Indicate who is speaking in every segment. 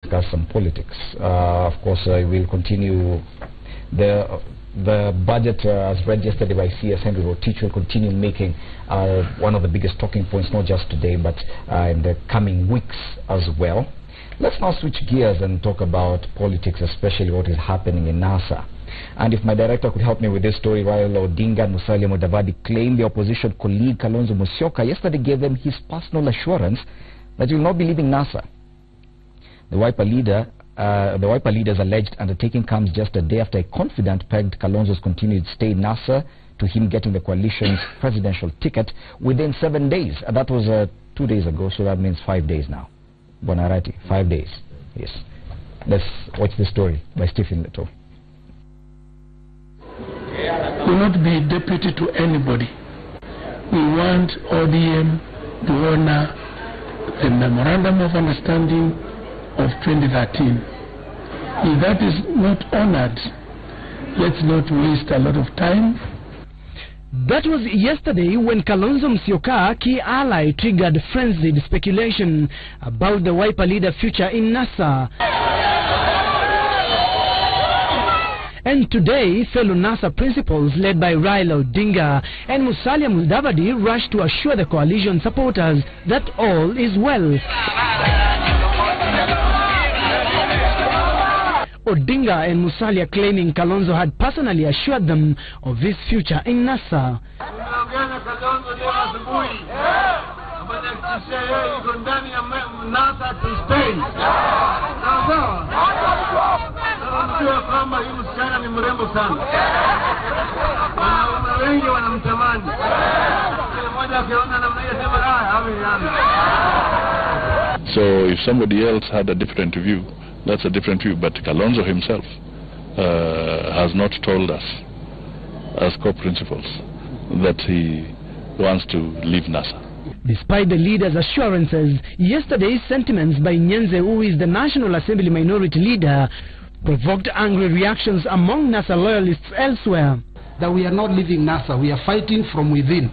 Speaker 1: discuss some politics. Of course, we'll continue the budget as read yesterday by CS Henry Rotich will continue making one of the biggest talking points, not just today, but in the coming weeks as well. Let's now switch gears and talk about politics, especially what is happening in NASA. And if my director could help me with this story, Raila Odinga and Musalia Mudavadi claim the opposition colleague Kalonzo Musyoka yesterday gave them his personal assurance that he will not be leaving NASA. The Wiper leader's alleged undertaking comes just a day after a confidant pegged Kalonzo's continued stay in NASA to him getting the coalition's presidential ticket within 7 days. That was 2 days ago, so that means 5 days now. Bonarati, 5 days. Yes. Let's watch the story by Stephen Leto.
Speaker 2: Will not be deputy to anybody. We want ODM to honor the Memorandum of Understanding of 2013. If that is not honored, let's not waste a lot of time.
Speaker 3: That was yesterday when Kalonzo Musyoka, key ally, triggered frenzied speculation about the Wiper leader future in NASA. And today, fellow NASA principals led by Raila Odinga and Musalia Mudavadi rushed to assure the coalition supporters that all is well. Odinga and Musalia claiming Kalonzo had personally assured them of his future in NASA.
Speaker 4: So if somebody else had a different view, that's a different view, but Kalonzo himself has not told us as co-principals that he wants to leave NASA.
Speaker 3: Despite the leader's assurances, yesterday's sentiments by Nyenze, who is the National Assembly minority leader, provoked angry reactions among NASA loyalists elsewhere.
Speaker 5: That we are not leaving NASA, we are fighting from within.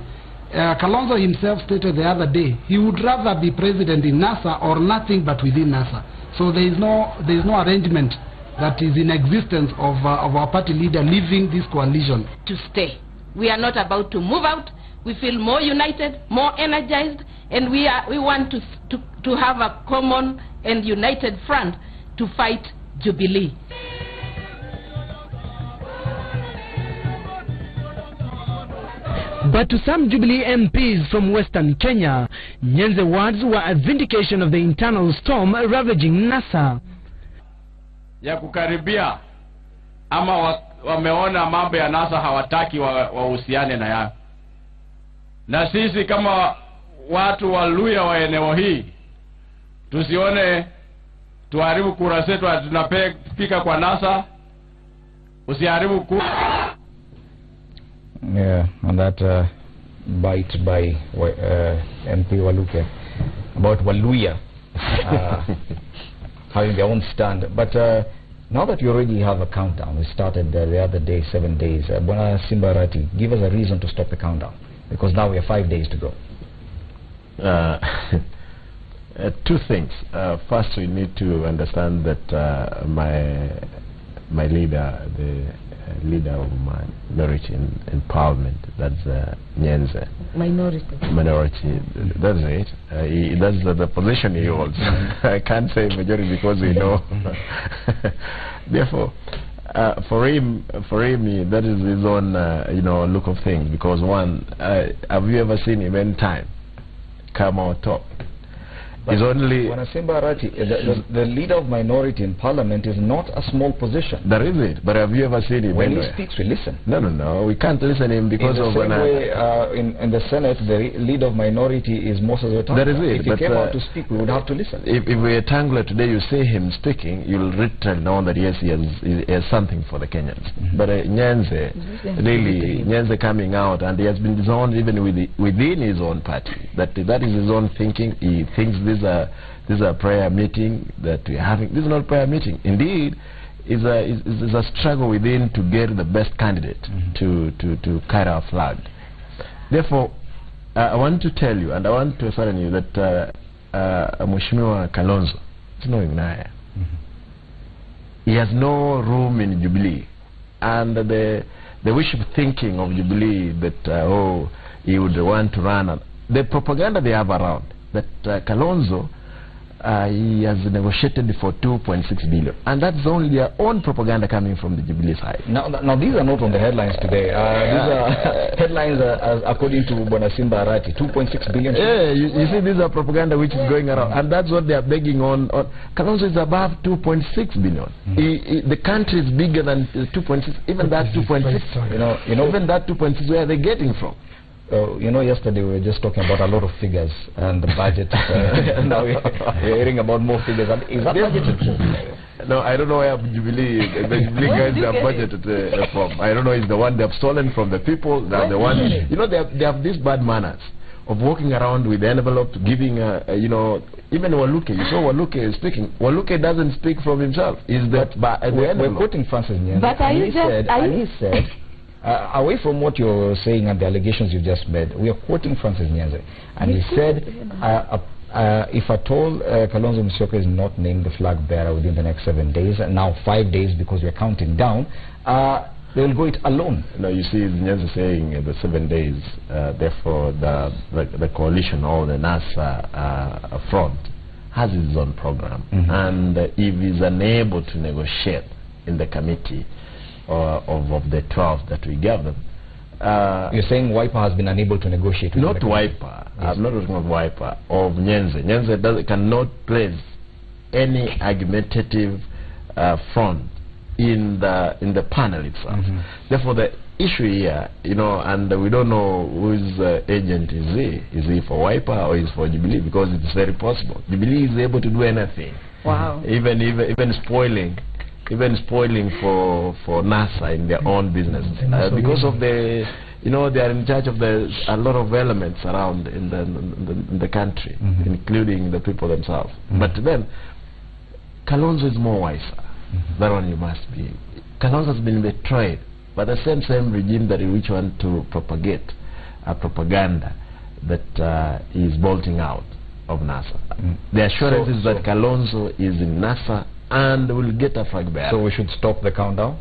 Speaker 5: Kalonzo himself stated the other day he would rather be president in NASA or nothing but within NASA. So there is no arrangement that is in existence of our party leader leaving this coalition.
Speaker 6: To stay. We are not about to move out. We feel more united, more energized, and we want to have a common and united front to fight Jubilee.
Speaker 3: But to some Jubilee MPs from Western Kenya, Nyenze's words were a vindication of the internal storm ravaging NASA.
Speaker 7: Ya kukaribia ama wameona mambo ya NASA hawataki wahusiane na yao. Na sisi kama watu wa Luhya wa eneo hii tusione tuharibu kura zetu tunapika kwa NASA, usiharibu kura.
Speaker 1: Yeah, on that bite by MP Waluke about Waluhya having their own stand. But now that you already have a countdown, we started the other day, 7 days. Bwana Simbarati, give us a reason to stop the countdown, because now we have 5 days to go.
Speaker 8: Two things. First, we need to understand that my leader, the leader of my minority in Parliament, that's Nyenze. Minority, that's it. That's the position he holds. I can't say majority because we know. Therefore, for him, that is his own, look of things. Because one, have you ever seen him any time come out talk? Is only
Speaker 1: when the leader of minority in Parliament is not a small position.
Speaker 8: There is it, but have you ever seen him?
Speaker 1: When he speaks, we listen.
Speaker 8: No, we can't listen to him because of
Speaker 1: in the Senate, the leader of minority is Moses Wetangula.
Speaker 8: That is it.
Speaker 1: If he came out to speak, we would have to listen.
Speaker 8: If Wetangula today, you see him speaking, you'll written down that yes, he has something for the Kenyans. But Nyenze, really, Nyenze coming out, and he has been disowned even within his own party. That is his own thinking. He thinks this is a prayer meeting that we're having. This is not a prayer meeting. Indeed, is a struggle within to get the best candidate to carry our flag. Therefore, I want to tell you, and I want to assure you that Mheshimiwa Kalonzo is no Ignaya. he has no room in Jubilee. And the wishful thinking of Jubilee that, oh, he would want to run, the propaganda they have around, that Kalonzo, he has negotiated for 2.6 billion, and that's only their own propaganda coming from the Jubilee side.
Speaker 1: Now these are not on the headlines today. These are headlines according to Bonasimba Arati, 2.6 billion.
Speaker 8: Yeah, you see, these are propaganda which is going around, and that's what they are begging on. Kalonzo is above 2.6 billion. The country is bigger than 2.6. Even that 2.6, you know, even that 2.6, where are they getting from?
Speaker 1: You know, yesterday we were just talking about a lot of figures and the budget. Now we're hearing about more figures. Is that budgeted?
Speaker 8: No, I don't know where Jubilee, the Jubilee guys have budgeted from. I don't know, it's the one they have stolen from the people. They're the one, you know, they have these bad manners of walking around with the envelope, giving, you know, even Waluke. You saw Waluke speaking. Waluke doesn't speak from himself. We're quoting Francis Nyanza.
Speaker 6: But
Speaker 1: he said, away from what you're saying and the allegations you just made, we are quoting Francis Nyanza, and he said, if at all Kalonzo Musyoka is not named the flag bearer within the next 7 days, and now 5 days because we're counting down, they will go it alone.
Speaker 8: No, you see, Nyanza saying the 7 days, therefore the coalition or the NASA front has its own program, and if he's unable to negotiate in the committee of the 12 that we gave them.
Speaker 1: You're saying Wiper has been unable to negotiate with
Speaker 8: not Wiper. Yes. I'm not talking about Wiper. Of Nyanza. Nyanza cannot place any argumentative front in the panel itself. Therefore, the issue here, you know, and we don't know whose agent is he. Is he for Wiper or is for Jubilee? Because it's very possible. Jubilee is able to do anything.
Speaker 6: Wow.
Speaker 8: Even spoiling for NASA in their own business, because of the, you know, they are in charge of a lot of elements around in the country, including the people themselves. But then Kalonzo is more wiser. That one you must be. Kalonzo has been betrayed by the same regime that which want to propagate a propaganda that is bolting out of NASA. The assurance is that Kalonzo is in NASA and will get a flag bearer.
Speaker 1: So we should stop the countdown?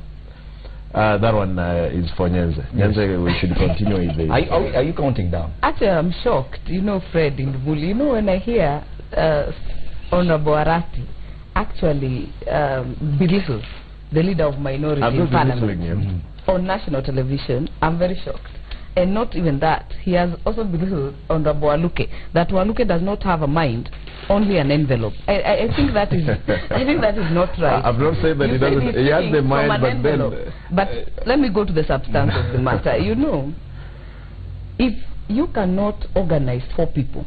Speaker 8: That one is for Nyanza. Nyanza, we should continue with the...
Speaker 1: Are you counting down?
Speaker 6: Actually, I'm shocked. You know, Fred in the bull. You know, when I hear Honorable Arati actually belittles the leader of minority in Parliament on national television, I'm very shocked. And not even that, he has also belittled Honorable Waluke, that Waluke does not have a mind, only an envelope. I think that is I think that is not right.
Speaker 8: I'm not saying that he doesn't. He has the mind, but
Speaker 6: envelope.
Speaker 8: then.
Speaker 6: But let me go to the substance of the matter. You know, if you cannot organize 4 people,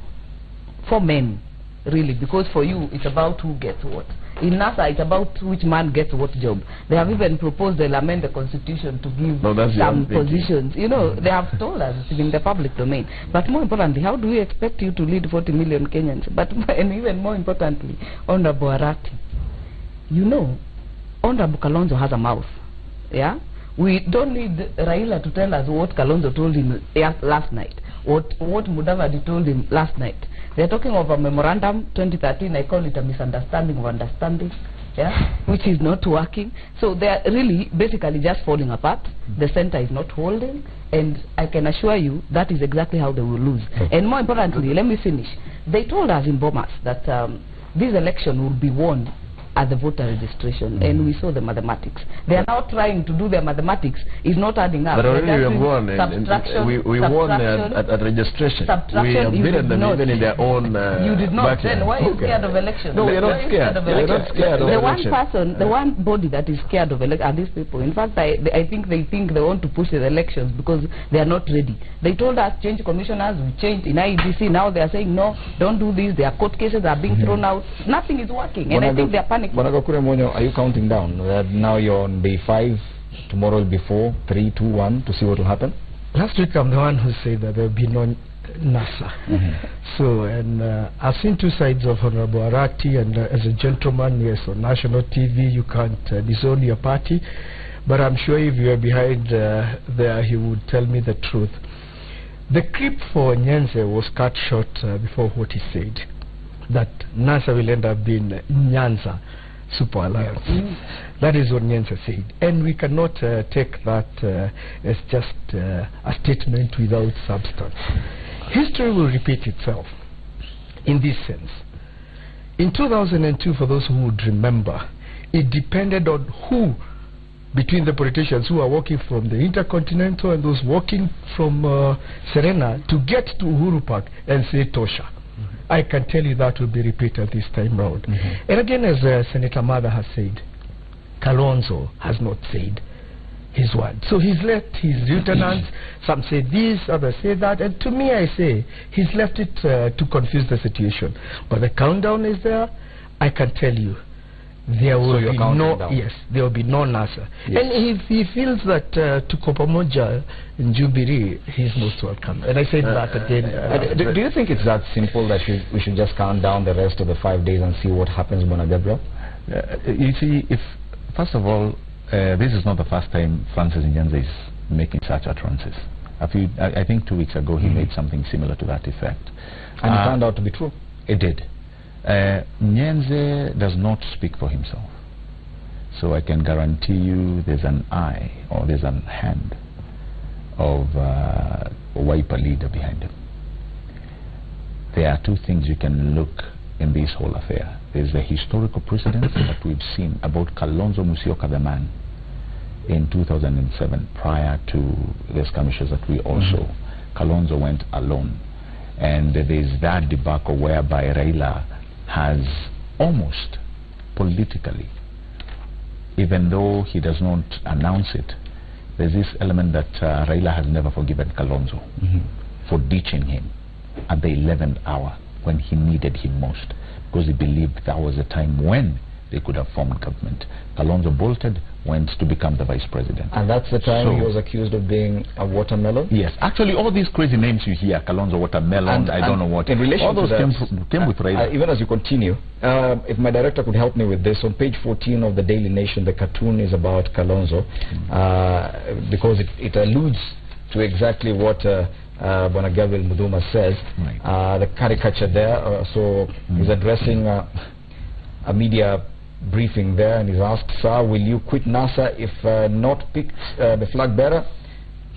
Speaker 6: 4 men, really, because for you it's about who gets what. In NASA, it's about which man gets what job. They have even proposed they'll amend the constitution to give some positions. You know, they have told us it's in the public domain. But more importantly, how do we expect you to lead 40 million Kenyans? But and even more importantly, Honorable Arati, you know, Honorable Kalonzo has a mouth. Yeah? We don't need Raila to tell us what Kalonzo told him last night, what Mudavadi told him last night. They're talking of a memorandum, 2013, I call it a misunderstanding of understanding, yeah, which is not working. So they're really basically just falling apart. The center is not holding, and I can assure you that is exactly how they will lose. And more importantly, let me finish. They told us in Bomas that this election will be won at the voter registration, and we saw the mathematics. They are now trying to do their mathematics. It's not adding up.
Speaker 8: But already we have won. We won at registration. We have beaten them even in their own
Speaker 6: you did not.
Speaker 8: Backyard.
Speaker 6: Then why are you scared of elections?
Speaker 8: No, we are not scared. We are not scared of elections.
Speaker 6: The one body that is scared of elections are these people. In fact, I think they want to push the elections because they are not ready. They told us change commissioners, we changed in IEBC. Now they are saying no, don't do this. Their court cases are being thrown out. Nothing is working, and I think they are panicking.
Speaker 1: Bonagakure Monyo, are you counting down? Now you're on day 5, tomorrow will be 4, 3, 2, 1 to see what will happen?
Speaker 9: Last week I'm the one who said that there will be no NASA. So, and I've seen 2 sides of Honorable Arati, and as a gentleman, yes, on national TV you can't disown your party, but I'm sure if you are behind there, he would tell me the truth. The clip for Nyanza was cut short before what he said, that NASA will end up being Nyanza. super alliance. That is what Nyenze said. And we cannot take that as just a statement without substance. History will repeat itself in this sense. In 2002, for those who would remember, it depended on who, between the politicians who are walking from the Intercontinental and those walking from Serena, to get to Uhuru Park and say Tosha. I can tell you that will be repeated this time round. And again, as Senator Mada has said, Kalonzo has not said his word. So he's left his lieutenants, some say this, others say that, and to me I say, he's left it to confuse the situation. But the countdown is there. I can tell you, there will be no, yes, there will be no NASA. Yes. And if he feels that to Kopamoja in Jubilee, he's most welcome. And I said that again.
Speaker 1: Do you think it's that simple that we should just count down the rest of the 5 days and see what happens, Bonagabra?
Speaker 10: You see, first of all, this is not the first time Francis Nyenze is making such utterances. I think 2 weeks ago he made something similar to that effect.
Speaker 1: And it turned out to be true.
Speaker 10: It did. Nyenze does not speak for himself. So I can guarantee you there's an eye or there's a hand of a Wiper leader behind him. There are two things you can look in this whole affair. There's the historical precedent that we've seen about Kalonzo Musyoka, the man, in 2007, prior to the skirmishes that we also, Kalonzo went alone. And there's that debacle whereby Raila has almost politically, even though he does not announce it, there's this element that Raila has never forgiven Kalonzo for ditching him at the 11th hour when he needed him most, because he believed that was a time when they could have formed government. Kalonzo bolted, went to become the vice president.
Speaker 1: And that's the time he was accused of being a watermelon?
Speaker 10: Yes. Actually, all these crazy names you hear, Kalonzo watermelon, I don't know what.
Speaker 1: In relation
Speaker 10: all those
Speaker 1: to that,
Speaker 10: came with Raila.
Speaker 1: Even as you continue, if my director could help me with this, on page 14 of the Daily Nation, the cartoon is about Kalonzo, because it alludes to exactly what Bwana Gabriel Muduma says. The caricature there, so he's addressing a media briefing there, and he's asked, "Sir, will you quit NASA if not picked the flag bearer?"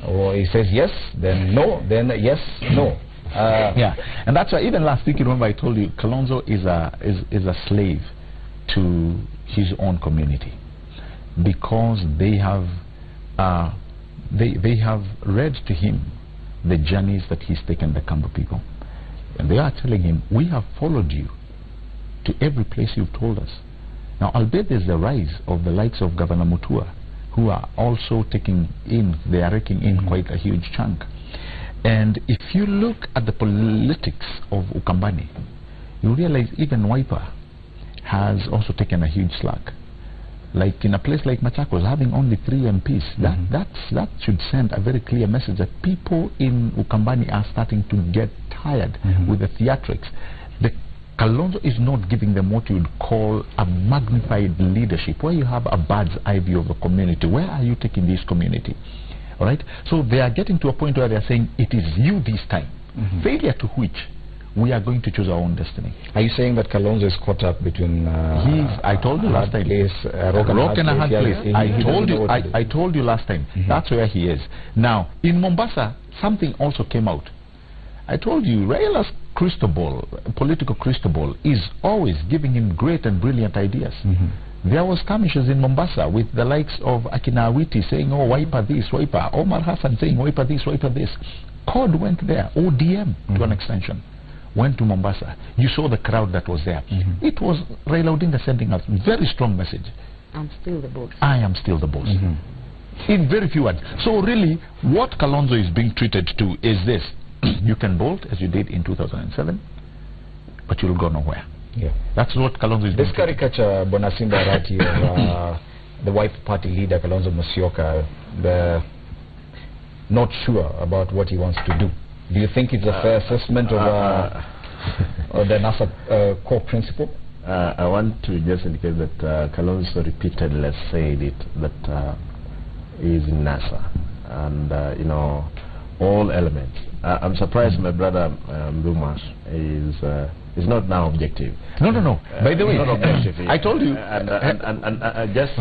Speaker 1: Or he says yes, then no, then yes, no.
Speaker 10: Yeah, and that's why even last week, you remember I told you Kalonzo is a slave to his own community, because they have read to him the journeys that he's taken the Kambo people, and they are telling him, "We have followed you to every place you've told us." Now, albeit there's the rise of the likes of Governor Mutua, who are also taking in, they are raking in quite a huge chunk. And if you look at the politics of Ukambani, you realize even Wiper has also taken a huge slack. Like in a place like Machakos, having only 3 MPs, that should send a very clear message that people in Ukambani are starting to get tired with the theatrics. Kalonzo is not giving them what you would call a magnified leadership, where you have a bird's eye view of a community. Where are you taking this community? All right? So they are getting to a point where they are saying, it is you this time. Failure to which we are going to choose our own destiny.
Speaker 1: Are you saying that Kalonzo is caught up between
Speaker 10: I told you last time, rock and a hard place. I told you last time, that's where he is. Now, in Mombasa, something also came out. I told you, Raila's crystal ball, political crystal ball, is always giving him great and brilliant ideas. There was skirmishes in Mombasa with the likes of Akina Awiti saying, "Oh, Wiper this, Wiper." Omar Hassan saying, "Wiper this, Wiper this." CORD went there, ODM to an extension, went to Mombasa. You saw the crowd that was there. It was Raila Odinga sending a very strong message.
Speaker 6: I'm still the boss.
Speaker 10: I am still the boss. In very few words. So really, what Kalonzo is being treated to is this. You can bolt as you did in 2007, but you'll go nowhere.
Speaker 1: Yeah,
Speaker 10: that's what Kalonzo is.
Speaker 1: This caricature, Bonasimba Arati, of the Wiper Party leader Kalonzo Musyoka, not sure about what he wants to do. Do you think it's a fair assessment of the NASA core principle?
Speaker 8: I want to just indicate that Kalonzo repeatedly said it that he is in NASA, and you know, all elements I'm surprised my brother Mbuma is not now objective.
Speaker 10: No. By the way,
Speaker 8: not objective.
Speaker 10: I told you.
Speaker 8: Just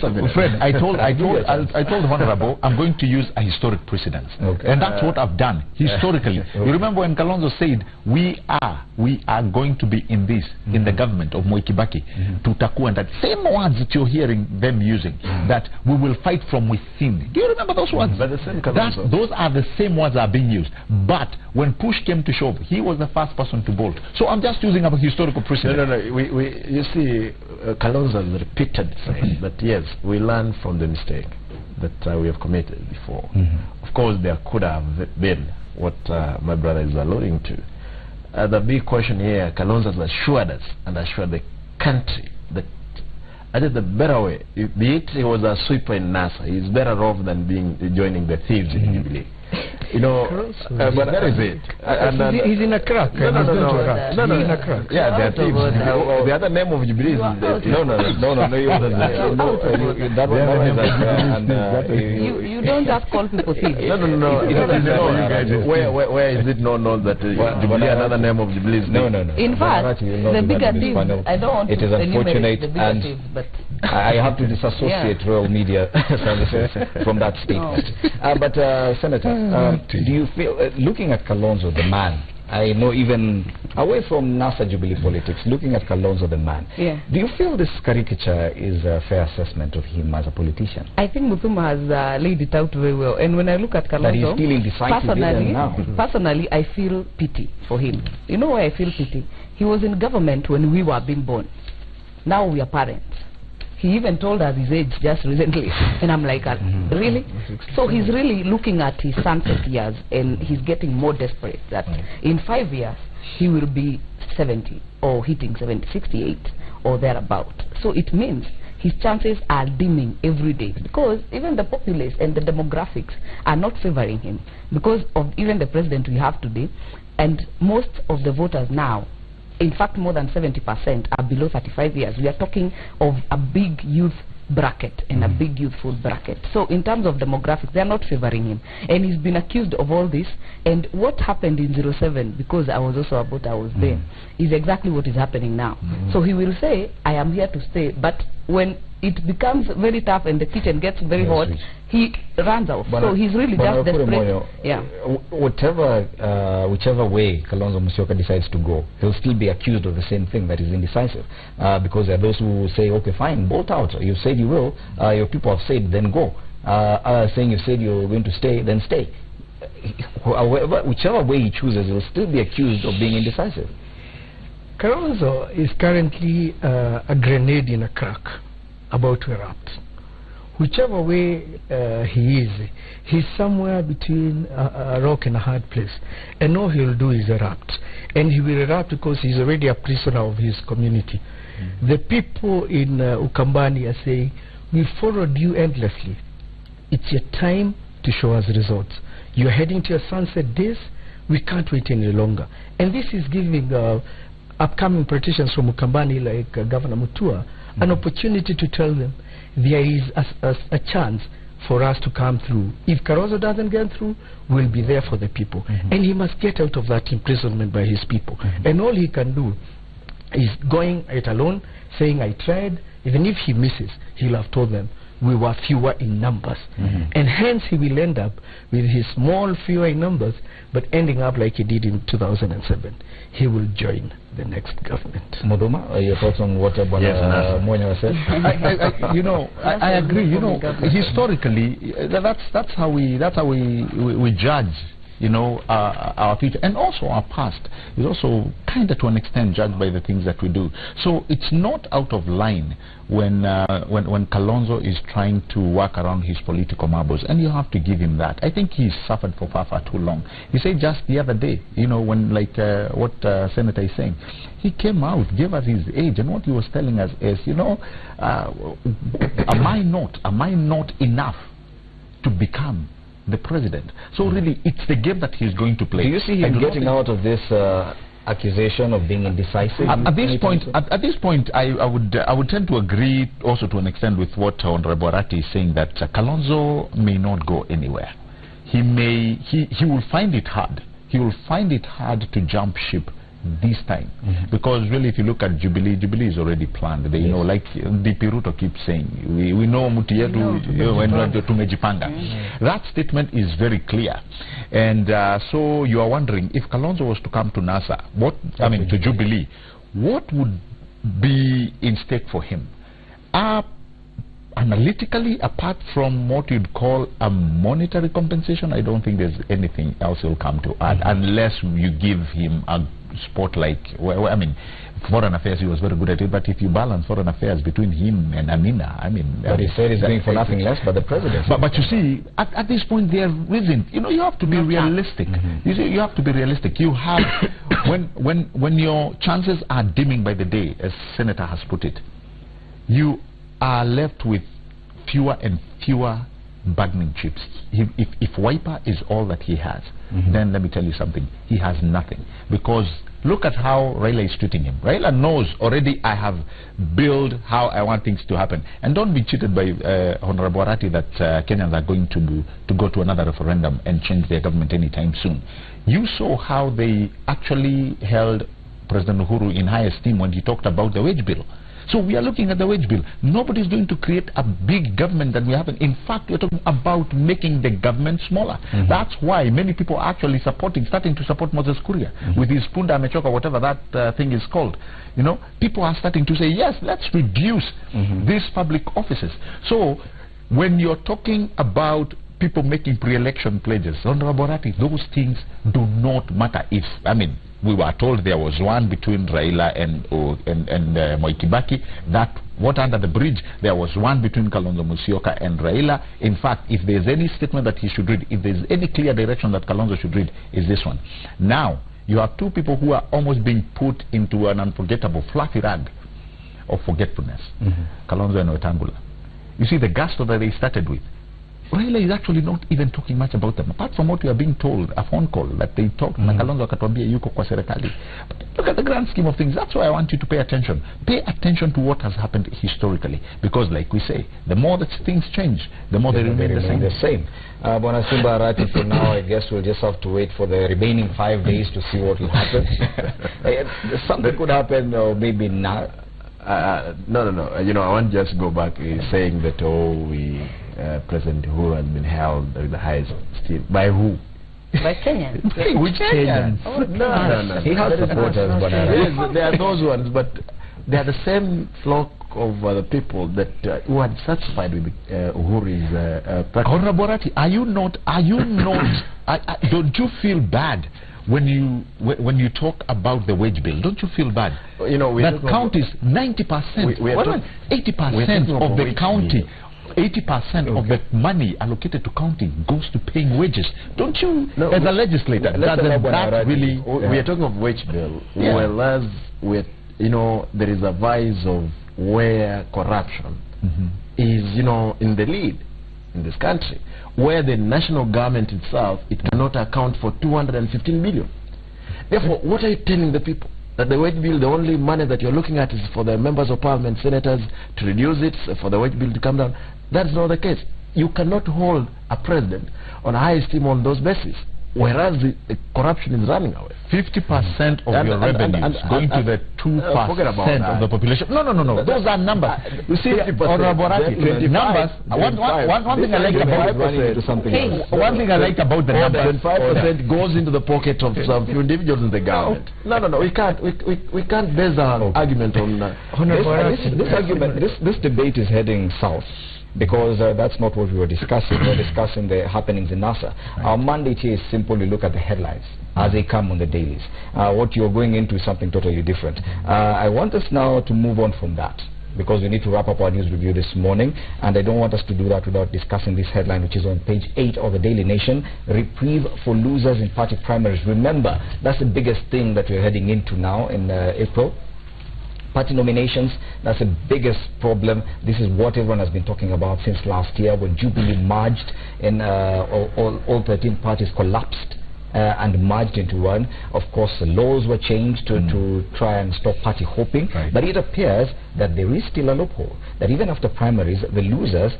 Speaker 8: a minute.
Speaker 10: Fred, I told the Honorable I'm going to use a historic precedence, and that's what I've done historically. You remember when Kalonzo said we are going to be in this in the government of Moi Kibaki, tutakuwa, and that same words that you're hearing them using, that we will fight from within. Do you remember those words?
Speaker 8: But the same
Speaker 10: those are the same words that are being used. But when push came to shove, he was the first person to bolt. So I'm just using a historical precedent.
Speaker 8: No. You see, Kalonzo has repeated saying that yes, we learn from the mistake that we have committed before. Of course, there could have been what my brother is alluding to. The big question here, Kalonzo has assured us and assured the country that I think the better way, be it he was a sweeper in NASA, he's better off than joining the thieves in Jubilee. You know, but that is it.
Speaker 9: He's in a crack.
Speaker 8: No.
Speaker 9: He's in a crack.
Speaker 8: Yeah, they are thieves. The other name of Jubilee is
Speaker 11: You don't just call people thieves.
Speaker 8: No. Where is it not known that Jubilee, another name of Jubilee is?
Speaker 11: No. In fact, the bigger thieves, I don't want to enumerate the bigger thieves, but
Speaker 1: I have to disassociate Royal Media Services from that statement. But Senator, do you feel, looking at Kalonzo the man, I know even away from NASA Jubilee politics, looking at Kalonzo the man, do you feel this caricature is a fair assessment of him as a politician?
Speaker 11: I think Muthuma has laid it out very well. And when I look at Kalonzo, personally, I feel pity for him. You know why I feel pity? He was in government when we were being born. Now we are parents. He even told us his age just recently, and I'm like, really? So he's really looking at his sunset years, and he's getting more desperate that in 5 years he will be 70 or hitting 70, 68 or thereabout. So it means his chances are dimming every day, because even the populace and the demographics are not favoring him because of even the president we have today, and most of the voters now, in fact, more than 70% are below 35 years. We are talking of a big youth bracket and a big youthful bracket. So in terms of demographics, they are not favoring him. And he's been accused of all this. And what happened in 07, because I was also I was there, is exactly what is happening now. So he will say, I am here to stay. But when it becomes very tough and the kitchen gets very hot, he runs out. So he's really just desperate.
Speaker 1: Whichever way Kalonzo Musyoka decides to go, he'll still be accused of the same thing, that is indecisive. Because there are those who say, okay, fine, bolt out. You said you will. Your people have said, then go. Saying you said you're going to stay, then stay. Whichever way he chooses, he'll still be accused of being indecisive.
Speaker 9: Kalonzo is currently a grenade in a crack, about to erupt. Whichever way he is, he's somewhere between a rock and a hard place. And all he'll do is erupt. And he will erupt because he's already a prisoner of his community. The people in Ukambani are saying, we followed you endlessly. It's your time to show us results. You're heading to your sunset days. We can't wait any longer. And this is giving upcoming politicians from Ukambani, like Governor Mutua, an opportunity to tell them there is a chance for us to come through. If Kalonzo doesn't get through, we'll be there for the people. And he must get out of that imprisonment by his people. And all he can do is going it alone, saying, I tried. Even if he misses, he'll have told them, we were fewer in numbers. And hence he will end up with his small fewer in numbers, but ending up like he did in 2007. He will join the next government.
Speaker 1: Muduma, your thoughts on what Moyo said?
Speaker 10: I agree. Historically, that's how we judge, our future, and also our past is also kind of to an extent judged by the things that we do. So it's not out of line when Kalonzo is trying to work around his political marbles, and you have to give him that. I think he's suffered for far too long. He said just the other day, when what Senator is saying, he came out, gave us his age, and what he was telling us is, am I not enough to become the president? So really, it's the game that he's going to play.
Speaker 1: Do you see him getting out of this accusation of being indecisive?
Speaker 10: At this point, I would tend to agree also to an extent with what Honorable Arati is saying, that Kalonzo may not go anywhere. he will find it hard. He will find it hard to jump ship this time, because really, if you look at Jubilee is already planned. They, you know, like DP Ruto keeps saying, we know muti yetu when tumejipanga. That statement is very clear, and so you are wondering if Kalonzo was to come to NASA, to Jubilee, what would be in stake for him? Analytically, apart from what you'd call a monetary compensation, I don't think there's anything else he'll come to add, unless you give him a spot like, foreign affairs, he was very good at it, but if you balance foreign affairs between him and Amina, but
Speaker 1: he said he's going for nothing less but the president.
Speaker 10: But you see, at this point there isn't, you have to be realistic. You see, you have to be realistic. You have, when your chances are dimming by the day, as Senator has put it, you are left with fewer and fewer bargaining chips. If Wiper is all that he has, then let me tell you something, he has nothing. Because look at how Raila is treating him. Raila knows already, I have built how I want things to happen. And don't be cheated by Honorable Arati that Kenyans are going to go to another referendum and change their government anytime soon. You saw how they actually held President Uhuru in high esteem when he talked about the wage bill. So we are looking at the wage bill. Nobody's going to create a big government that we haven't. In fact, we're talking about making the government smaller. That's why many people are actually starting to support Moses Kuria with his Punda Mechoka, whatever that thing is called. People are starting to say, yes, let's reduce these public offices. So when you're talking about people making pre-election pledges, Honorable Arati, those things do not matter. We were told there was one between Raila and Mwai Kibaki, that what under the bridge, there was one between Kalonzo Musyoka and Raila. In fact, if there's any statement that he should read, if there's any clear direction that Kalonzo should read, is this one. Now, you have two people who are almost being put into an unforgettable fluffy rag of forgetfulness, Kalonzo and Wetangula. You see the gusto that they started with. Raila is actually not even talking much about them, apart from what we are being told, a phone call that they talked, na Kalonzo akatuambia yuko kwa serikali. But look at the grand scheme of things. That's why I want you to pay attention. Pay attention to what has happened historically, because like we say, the more that things change, the more they remain the same.
Speaker 1: Bwana Simba Arati, for now, I guess we'll just have to wait for the remaining 5 days to see what will happen. Something could happen, or maybe not.
Speaker 8: No. I want to just go back saying that, President Uhuru has been held with the highest esteem. By who?
Speaker 11: By Kenyans.
Speaker 8: Which Kenyans?
Speaker 1: No. He has supporters, but
Speaker 8: there are those ones, but they are the same flock of the people that who are satisfied with Uhuru's practice.
Speaker 10: Honorable Arati, are you not? Don't you feel bad when you talk about the wage bill? Don't you feel bad? That count is 90%. 80% of the county. 80% of the money allocated to county goes to paying wages. Don't you, as a legislator, doesn't that really...
Speaker 8: We are talking of wage bill, whereas there is a vice of where corruption is, in the lead in this country, where the national government itself, it cannot account for 215 billion. Therefore, what are you telling the people? That the wage bill, the only money that you're looking at is for the members of parliament, senators, to reduce it, for the wage bill to come down. That's not the case. You cannot hold a president on high esteem on those bases, whereas the corruption is running away.
Speaker 10: 50% of your revenues going to the 2% of the population. No. Those are numbers. You see, Honorable Arati, numbers. One thing I like about one thing I like about the numbers.
Speaker 8: 25% goes into the pocket of some few individuals in the government. No. We can't base our argument on.
Speaker 1: This debate is heading south, because that's not what we were discussing. We were discussing the happenings in NASA. Our mandate here is simple. We look at the headlines as they come on the dailies. What you're going into is something totally different. I want us now to move on from that, because we need to wrap up our news review this morning, and I don't want us to do that without discussing this headline, which is on page 8 of the Daily Nation: reprieve for losers in party primaries. Remember, that's the biggest thing that we're heading into now in April. Party nominations, that's the biggest problem. This is what everyone has been talking about since last year, when Jubilee merged and all 13 parties collapsed and merged into one. Of course, the laws were changed to try and stop party hopping, but it appears that there is still a loophole, that even after primaries, the losers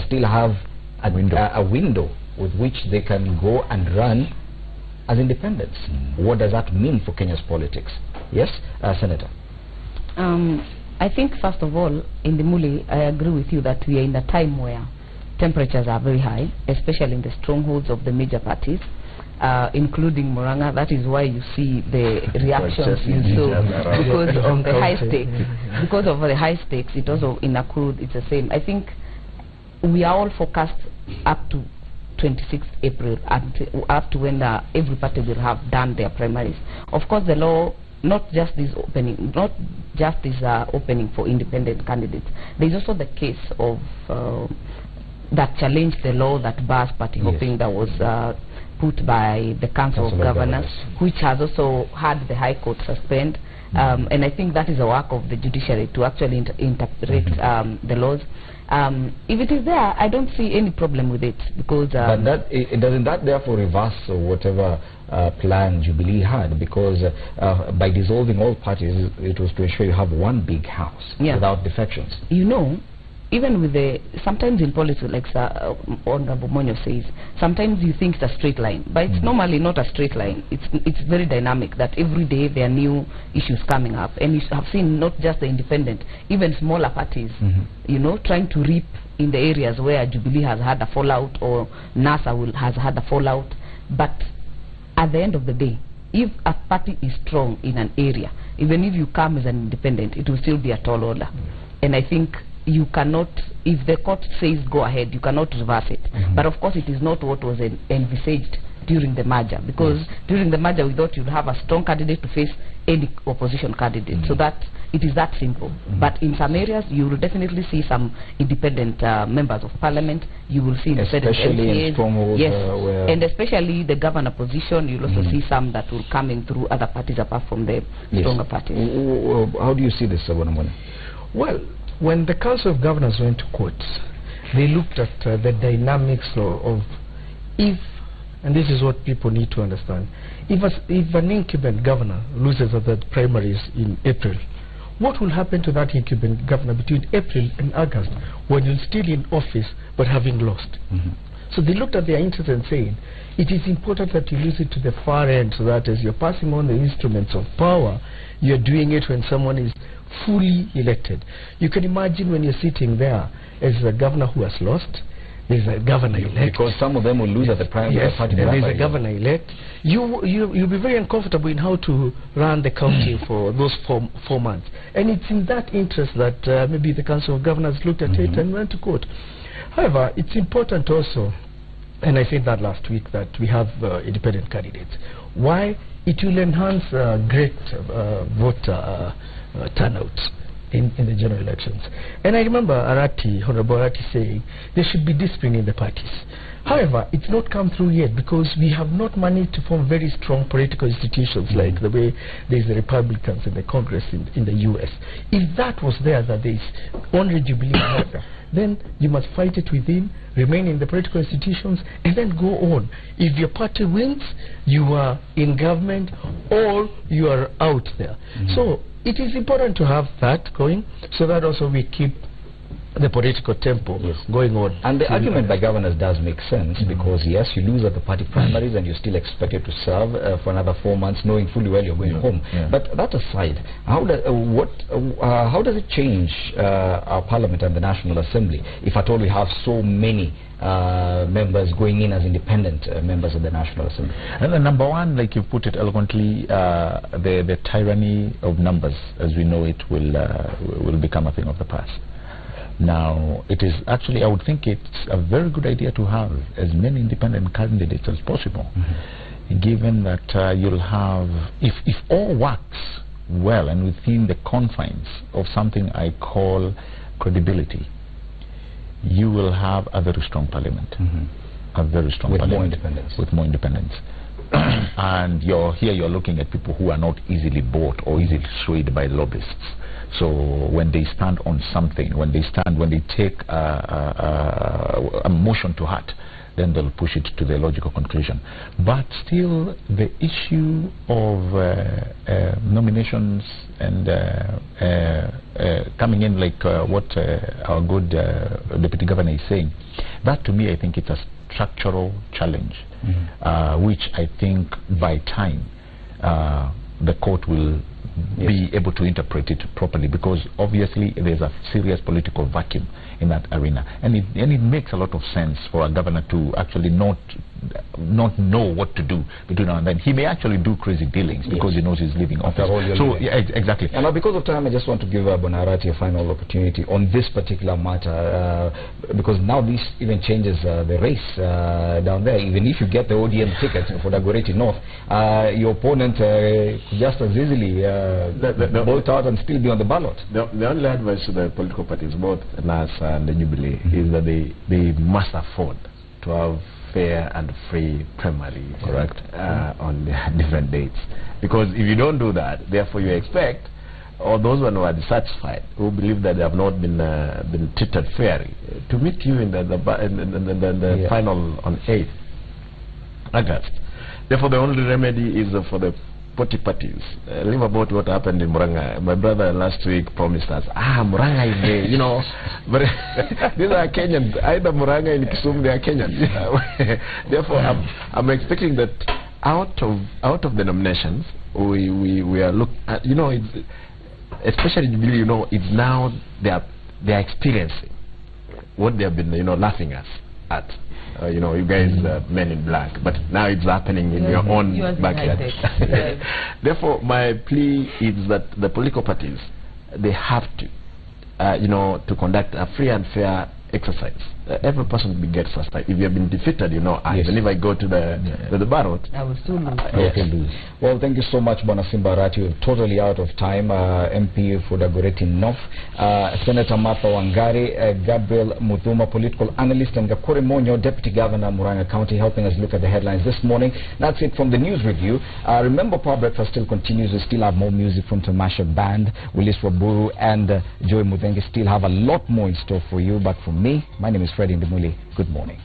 Speaker 1: still have a window with which they can go and run as independents. What does that mean for Kenya's politics? Yes, Senator.
Speaker 11: I think first of all, in the Muli, I agree with you that we are in a time where temperatures are very high, especially in the strongholds of the major parties, including Murang'a. That is why you see the reactions because of the high stakes. Because of the high stakes, it also in Nakuru it's the same. I think we are all focused up to 26th April, up to when every party will have done their primaries. Of course, the law not just this opening for independent candidates. There is also the case of that challenged the law that bars party hopping that was put by the Council of Governors, which has also had the High Court suspend. And I think that is a work of the judiciary to actually interpret the laws. If it is there, I don't see any problem with it, because
Speaker 1: but doesn't that therefore reverse whatever plan Jubilee had, because by dissolving all parties, it was to ensure you have one big house without defections.
Speaker 11: You know, even with the, sometimes in politics, like Honorable Monyo says, sometimes you think it's a straight line, but it's normally not a straight line. It's very dynamic, that every day there are new issues coming up, and you have seen not just the independent, even smaller parties, you know, trying to reap in the areas where Jubilee has had a fallout or NASA has had a fallout. But at the end of the day, if a party is strong in an area, even if you come as an independent, it will still be a tall order. And I think you cannot, if the court says go ahead, you cannot reverse it. But of course it is not what was envisaged during the merger, because during the merger we thought you'd have a strong candidate to face any opposition candidate, so that it is that simple. But in some areas you will definitely see some independent members of parliament, you will see independent
Speaker 1: especially
Speaker 11: MCAs, yes, and especially the governor position, you'll also see some that will come in through other parties apart from the stronger parties.
Speaker 1: How do you see this, Sabonamone?
Speaker 9: Well, when the Council of Governors went to court, they looked at the dynamics of if, and this is what people need to understand, if an incumbent governor loses at the primaries in April, what will happen to that incumbent governor between April and August when you're still in office but having lost? So they looked at their interest and saying, it is important that you lose it to the far end, so that as you're passing on the instruments of power, you're doing it when someone is fully elected. You can imagine when you're sitting there as a governor who has lost, there's a governor elect.
Speaker 1: Because some of them will lose at the primary party.
Speaker 9: There's a governor elect. You'll be very uncomfortable in how to run the county for those four months. And it's in that interest that maybe the Council of Governors looked at it and went to court. However, it's important also, and I said that last week, that we have independent candidates. Why? It will enhance great voter turnout in the general elections. And I remember Honorable Arati saying there should be discipline in the parties. However, it's not come through yet, because we have not managed to form very strong political institutions like the way there's the Republicans and the Congress in the US. If that was there, that there is only Jubilee, then you must fight it within, remain in the political institutions, and then go on. If your party wins, you are in government, or you are out there. So it is important to have that going, so that also we keep the political tempo going on.
Speaker 1: And the argument by governors does make sense, because yes, you lose at the party primaries and you're still expected to serve for another 4 months, knowing fully well you're going home. But that aside, how does it change our parliament and the National Assembly, if at all we have so many members going in as independent members of the National Assembly?
Speaker 10: And the number one, like you put it eloquently, the tyranny of numbers as we know it will become a thing of the past. Now, it is actually, I would think it's a very good idea to have as many independent candidates as possible, given that you'll have, if all works well and within the confines of something I call credibility, you will have a very strong parliament. A very strong
Speaker 1: with
Speaker 10: parliament.
Speaker 1: More independence.
Speaker 10: With more independence. And you're looking at people who are not easily bought or easily swayed by lobbyists. So when they stand on something, when they take a motion to heart, then they'll push it to the logical conclusion. But still, the issue of nominations and coming in like what our good Deputy Governor is saying, that to me I think it's a structural challenge, which I think by time the court will be able to interpret it properly, because obviously there's a serious political vacuum in that arena, and it makes a lot of sense for a governor to actually not know what to do between now and then. He may actually do crazy dealings because he knows he's leaving office. So yeah, exactly.
Speaker 1: And now, because of time, I just want to give Bwana Arati a final opportunity on this particular matter, because now this even changes the race down there. Even if you get the ODM ticket for Dagoretti North, your opponent could just as easily bolt out and still be on the ballot.
Speaker 8: The only advice to the political parties, both NASA and the Jubilee, is that they must afford to have fair and free primary, correct, on different dates. Because if you don't do that, therefore you expect all those who are dissatisfied, who believe that they have not been treated fairly, to meet you in the final on 8th August. Therefore, the only remedy is for the parties. Leave about what happened in Muranga. My brother last week promised us, Muranga is there, you know. But these are Kenyans. Either Muranga and Kisumu, they are Kenyans. Therefore, I'm expecting that out of the nominations, we are you know, it's, especially Jubilee, you know, it's now they are experiencing what they have been, you know, laughing at. You know, you guys men in black, but now it's happening in your own backyard. Therefore, my plea is that the political parties, they have to, you know, to conduct a free and fair exercise. Every person gets first time. If you have been defeated, you know, even if I go to the ballot,
Speaker 11: I will still lose.
Speaker 1: Well, thank you so much, Bwana Simba Arati. We're totally out of time. MP for Dagoretti North, Senator Martha Wangari, Gabriel Muthuma, political analyst, and Gakure Monyo, Deputy Governor, Muranga County, helping us look at the headlines this morning. That's it from the news review. Remember, Power Breakfast still continues. We still have more music from Tamasha Band, Willis Waburu, and Joy Mudenge still have a lot more in store for you. But for me, my name is Freddie Ndimuli. Good morning.